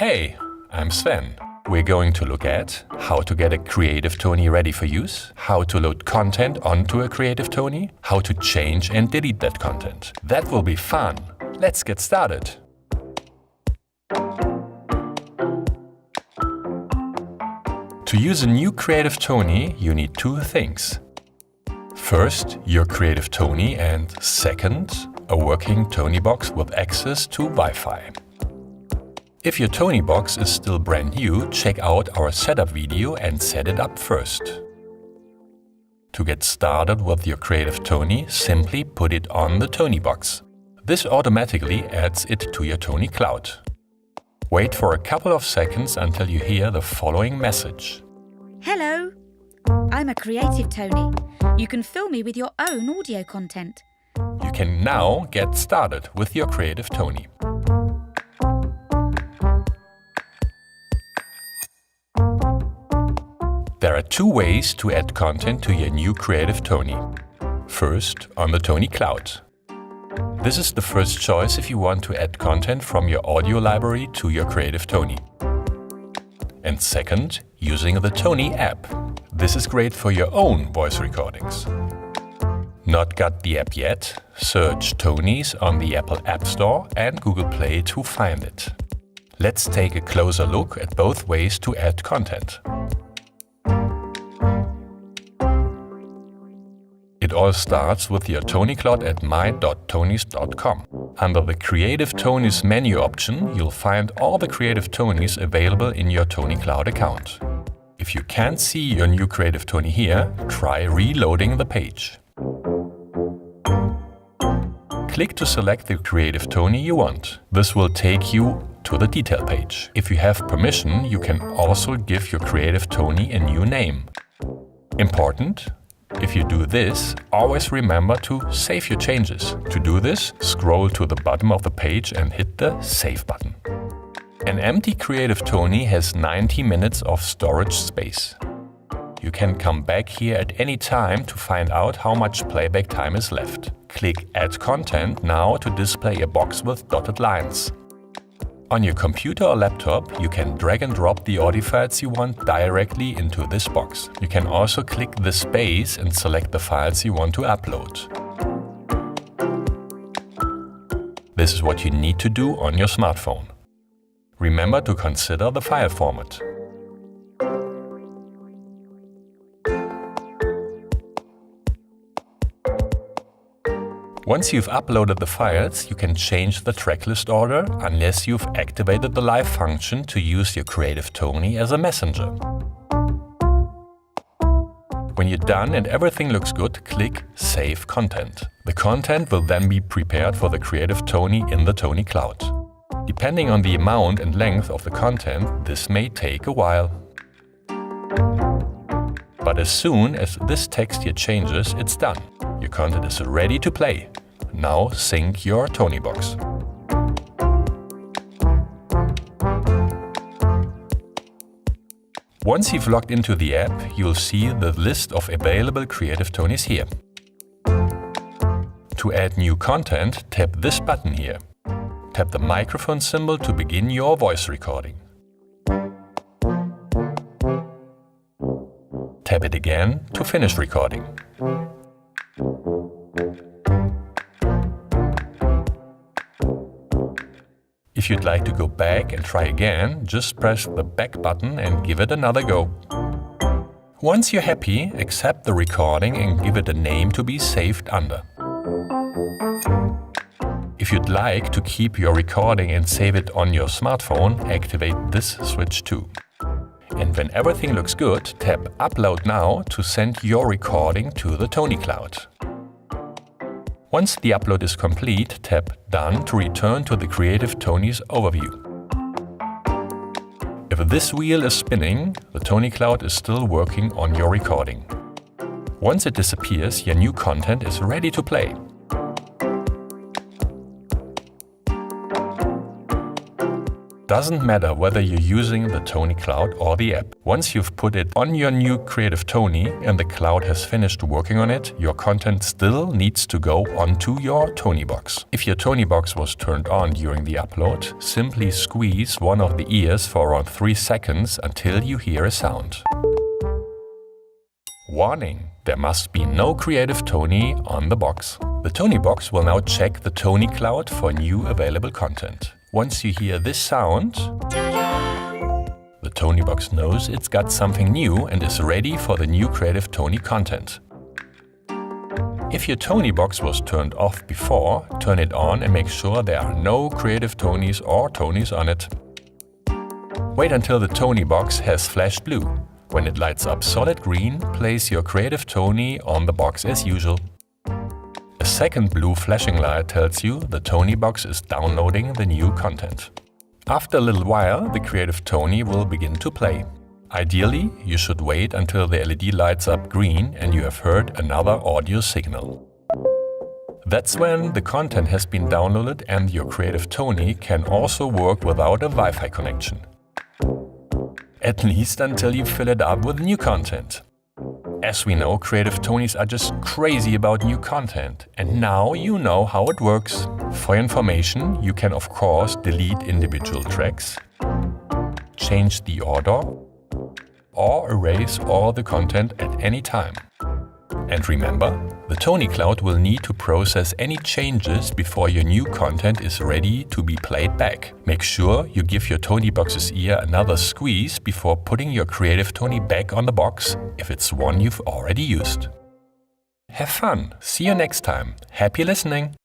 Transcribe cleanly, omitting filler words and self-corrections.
Hey, I'm Sven. We're going to look at how to get a Creative-Tonie ready for use, how to load content onto a Creative-Tonie, how to change and delete that content. That will be fun. Let's get started. To use a new Creative-Tonie, you need two things. First, your Creative-Tonie, and second, a working Tonie box with access to Wi-Fi. If your Tonie box is still brand new, check out our setup video and set it up first. To get started with your Creative-Tonie, simply put it on the Tonie box. This automatically adds it to your Toniecloud. Wait for a couple of seconds until you hear the following message. Hello, I'm a Creative-Tonie. You can fill me with your own audio content. You can now get started with your Creative-Tonie. There are two ways to add content to your new Creative-Tonie. First, on the Toniecloud. This is the first choice if you want to add content from your audio library to your Creative-Tonie. And second, using the Tonie-App. This is great for your own voice recordings. Not got the app yet? Search Tonies on the Apple App Store and Google Play to find it. Let's take a closer look at both ways to add content. It all starts with your Toniecloud at my.tonies.com. Under the Creative-Tonies menu option, you'll find all the Creative-Tonies available in your Toniecloud account. If you can't see your new Creative-Tonie here, try reloading the page. Click to select the Creative-Tonie you want. This will take you to the detail page. If you have permission, you can also give your Creative-Tonie a new name. Important: if you do this, always remember to save your changes. To do this, scroll to the bottom of the page and hit the Save button. An empty Creative-Tonie has 90 minutes of storage space. You can come back here at any time to find out how much playback time is left. Click Add Content now to display a box with dotted lines. On your computer or laptop, you can drag and drop the audio files you want directly into this box. You can also click the space and select the files you want to upload. This is what you need to do on your smartphone. Remember to consider the file format. Once you've uploaded the files, you can change the tracklist order unless you've activated the live function to use your Creative-Tonie as a messenger. When you're done and everything looks good, click Save Content. The content will then be prepared for the Creative-Tonie in the Toniecloud. Depending on the amount and length of the content, this may take a while. But as soon as this text here changes, it's done. Your content is ready to play. Now sync your Tonie box. Once you've logged into the app, you'll see the list of available Creative-Tonies here. To add new content, tap this button here. Tap the microphone symbol to begin your voice recording. Tap it again to finish recording. If you'd like to go back and try again, just press the back button and give it another go. Once you're happy, accept the recording and give it a name to be saved under. If you'd like to keep your recording and save it on your smartphone, activate this switch too. And when everything looks good, tap Upload Now to send your recording to the Toniecloud. Once the upload is complete, tap Done to return to the Creative-Tonies overview. If this wheel is spinning, the Toniecloud is still working on your recording. Once it disappears, your new content is ready to play. Doesn't matter whether you're using the Toniecloud or the app. Once you've put it on your new Creative-Tonie and the cloud has finished working on it, your content still needs to go onto your Tonie box. If your Tonie box was turned on during the upload, simply squeeze one of the ears for around 3 seconds until you hear a sound. Warning! There must be no Creative-Tonie on the box. The Tonie box will now check the Toniecloud for new available content. Once you hear this sound, the Tonie box knows it's got something new and is ready for the new Creative-Tonie content. If your Tonie box was turned off before, turn it on and make sure there are no Creative-Tonies or Tonies on it. Wait until the Tonie box has flashed blue. When it lights up solid green, place your Creative-Tonie on the box as usual. A second blue flashing light tells you the Tonie box is downloading the new content. After a little while, the Creative-Tonie will begin to play. Ideally, you should wait until the LED lights up green and you have heard another audio signal. That's when the content has been downloaded and your Creative-Tonie can also work without a Wi-Fi connection. At least until you fill it up with new content. As we know, Creative-Tonies are just crazy about new content, and now you know how it works. For your information, you can of course delete individual tracks, change the order, or erase all the content at any time. And remember, the Toniecloud will need to process any changes before your new content is ready to be played back. Make sure you give your Tonie box's ear another squeeze before putting your Creative-Tonie back on the box if it's one you've already used. Have fun! See you next time. Happy listening!